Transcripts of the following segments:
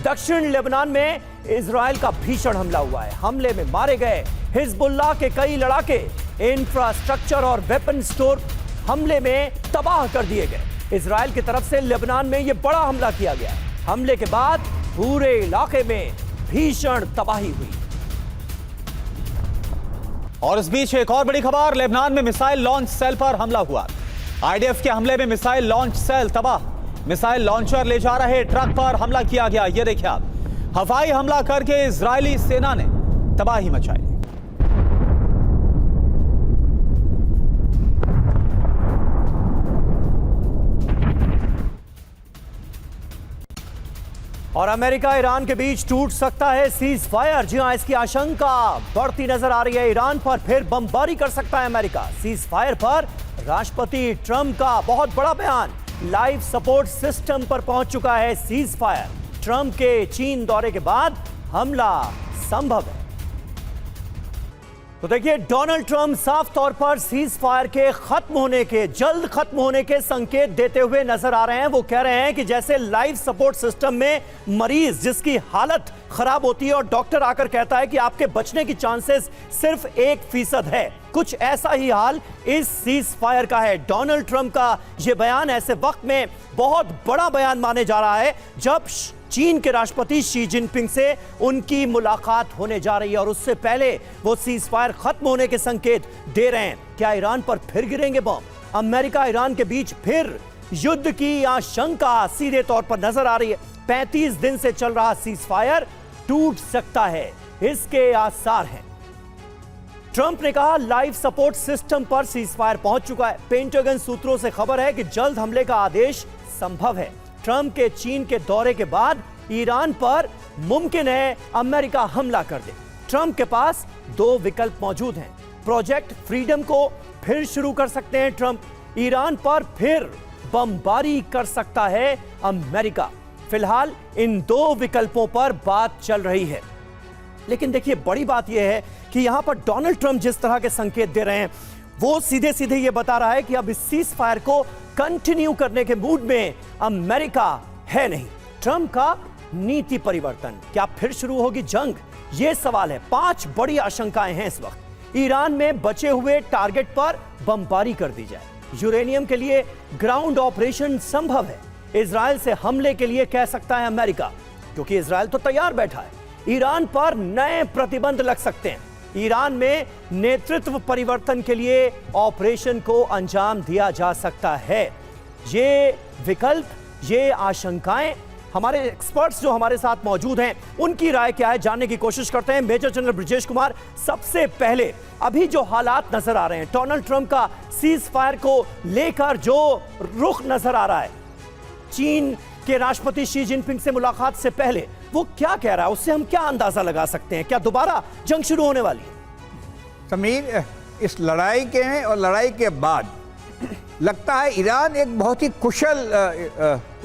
दक्षिण लेबनान में इजराइल का भीषण हमला हुआ है। हमले में मारे गए हिजबुल्लाह के कई लड़ाके, इंफ्रास्ट्रक्चर और वेपन स्टोर हमले में तबाह कर दिए गए। इजराइल की तरफ से लेबनान में यह बड़ा हमला किया गया। हमले के बाद पूरे इलाके में भीषण तबाही हुई। और इस बीच एक और बड़ी खबर, लेबनान में मिसाइल लॉन्च सेल पर हमला हुआ। आईडीएफ के हमले में मिसाइल लॉन्च सेल तबाह। मिसाइल लॉन्चर ले जा रहे ट्रक पर हमला किया गया। ये देखिए आप, हवाई हमला करके इजरायली सेना ने तबाही मचाई। और अमेरिका ईरान के बीच टूट सकता है सीज फायर। जी हां, इसकी आशंका बढ़ती नजर आ रही है। ईरान पर फिर बमबारी कर सकता है अमेरिका। सीज फायर पर राष्ट्रपति ट्रंप का बहुत बड़ा बयान। लाइफ सपोर्ट सिस्टम पर पहुंच चुका है सीज फायर। ट्रंप के चीन दौरे के बाद हमला संभव है। तो देखिए, डोनाल्ड ट्रंप साफ तौर पर सीज फायर के जल्द खत्म होने के संकेत देते हुए नजर आ रहे हैं। वो कह रहे हैं कि जैसे लाइफ सपोर्ट सिस्टम में मरीज जिसकी हालत खराब होती है और डॉक्टर आकर कहता है कि आपके बचने की चांसेस सिर्फ 1% है, कुछ ऐसा ही हाल इस सीज फायर का है। डोनाल्ड ट्रंप का यह बयान ऐसे वक्त में बहुत बड़ा बयान माने जा रहा है जब चीन के राष्ट्रपति शी जिनपिंग से उनकी मुलाकात होने जा रही है और उससे पहले वो सीज फायर खत्म होने के संकेत दे रहे हैं। क्या ईरान पर फिर गिरेंगे बम? अमेरिका ईरान के बीच फिर युद्ध की आशंका सीधे तौर पर नजर आ रही है। 35 दिन से चल रहा सीज फायर टूट सकता है, इसके आसार हैं। ट्रंप ने कहा लाइफ सपोर्ट सिस्टम पर सीज फायर पहुंच चुका है। पेंटागन सूत्रों से खबर है कि जल्द हमले का आदेश संभव है। ट्रंप के चीन के दौरे के बाद ईरान पर मुमकिन है अमेरिका हमला कर दे। ट्रंप के पास 2 विकल्प मौजूद हैं। प्रोजेक्ट फ्रीडम को फिर शुरू कर सकते हैं ट्रंप। ईरान पर फिर बमबारी कर सकता है अमेरिका। फिलहाल इन 2 विकल्पों पर बात चल रही है। लेकिन देखिए, बड़ी बात यह है कि यहां पर डोनाल्ड ट्रंप जिस तरह के संकेत दे रहे हैं, वो सीधे सीधे ये बता रहा है कि अब इस सीज फायर को कंटिन्यू करने के मूड में अमेरिका है नहीं। ट्रंप का नीति परिवर्तन, क्या फिर शुरू होगी जंग? ये सवाल है। 5 बड़ी आशंकाएं हैं इस वक्त। ईरान में बचे हुए टारगेट पर बमबारी कर दी जाए। यूरेनियम के लिए ग्राउंड ऑपरेशन संभव है। इजराइल से हमले के लिए कह सकता है अमेरिका, क्योंकि इजराइल तो तैयार बैठा है। ईरान पर नए प्रतिबंध लग सकते हैं। ईरान में नेतृत्व परिवर्तन के लिए ऑपरेशन को अंजाम दिया जा सकता है। ये विकल्प, ये आशंकाएं, हमारे एक्सपर्ट्स जो हमारे साथ मौजूद हैं उनकी राय क्या है जानने की कोशिश करते हैं। मेजर जनरल ब्रजेश कुमार, सबसे पहले अभी जो हालात नजर आ रहे हैं, डोनाल्ड ट्रंप का सीज फायर को लेकर जो रुख नजर आ रहा है, चीन के राष्ट्रपति शी जिनपिंग से मुलाकात से पहले वो क्या कह रहा है, उससे हम क्या अंदाजा लगा सकते हैं? क्या दोबारा जंग शुरू होने वाली है? समीर, इस लड़ाई के और लड़ाई के बाद लगता है ईरान एक बहुत ही कुशल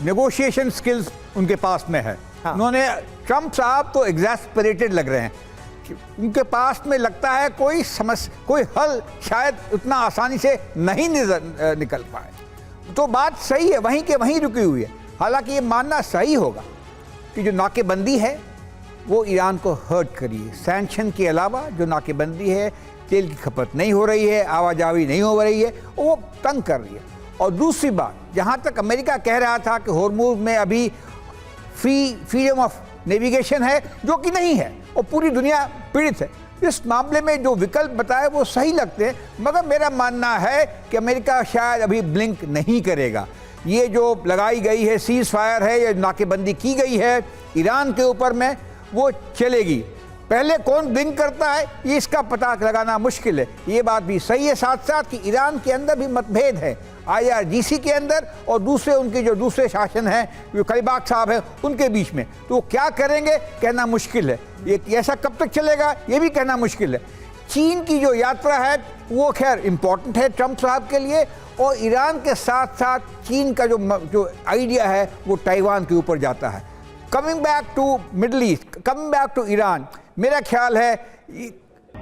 नेगोशिएशन स्किल्स उनके पास में है। हाँ। उन्होंने, ट्रंप साहब तो एग्जैस्परेटेड लग रहे हैं। उनके पास में लगता है कोई हल शायद उतना आसानी से नहीं निकल पाए। तो बात सही है, वहीं के वहीं रुकी हुई है। हालांकि ये मानना सही होगा कि जो नाकेबंदी है वो ईरान को हर्ट करी है। सैंक्शन के अलावा जो नाकेबंदी है, तेल की खपत नहीं हो रही है, आवाजाही नहीं हो रही है, वो तंग कर रही है। और दूसरी बात, जहाँ तक अमेरिका कह रहा था कि होर्मुज में अभी फ्रीडम ऑफ नेविगेशन है, जो कि नहीं है और पूरी दुनिया पीड़ित है। इस मामले में जो विकल्प बताए वो सही लगते हैं, मगर मेरा मानना है कि अमेरिका शायद अभी ब्लिंक नहीं करेगा। ये जो लगाई गई है सीज फायर है, ये नाकेबंदी की गई है ईरान के ऊपर में, वो चलेगी। पहले कौन ब्लिंक करता है ये इसका पता लगाना मुश्किल है। ये बात भी सही है साथ साथ कि ईरान के अंदर भी मतभेद है, IRGC के अंदर और दूसरे उनके जो दूसरे शासन हैं, जो कलीबाग साहब हैं, उनके बीच में। तो वो क्या करेंगे कहना मुश्किल है। ये ऐसा कब तक चलेगा ये भी कहना मुश्किल है। चीन की जो यात्रा है वो खैर इम्पॉर्टेंट है ट्रंप साहब के लिए, और ईरान के साथ साथ चीन का जो आइडिया है वो ताइवान के ऊपर जाता है। Coming back to Middle East, coming back to Iran, मेरा ख्याल है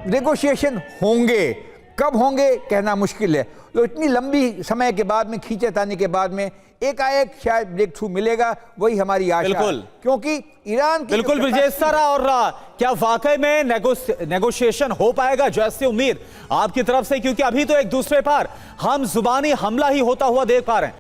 नेगोशिएशन होंगे, कब होंगे कहना मुश्किल है। तो इतनी लंबी समय के बाद में, खींचतानी के बाद में एकाएक शायद ब्रेक थ्रू मिलेगा, वही हमारी आशा है। बिल्कुल। क्योंकि ईरान की बिल्कुल ब्रिजेश सर, और क्या वाकई में नेगोशिएशन हो पाएगा जैसी उम्मीद आपकी तरफ से, क्योंकि अभी तो एक दूसरे पर हम जुबानी हमला ही होता हुआ देख पा रहे हैं।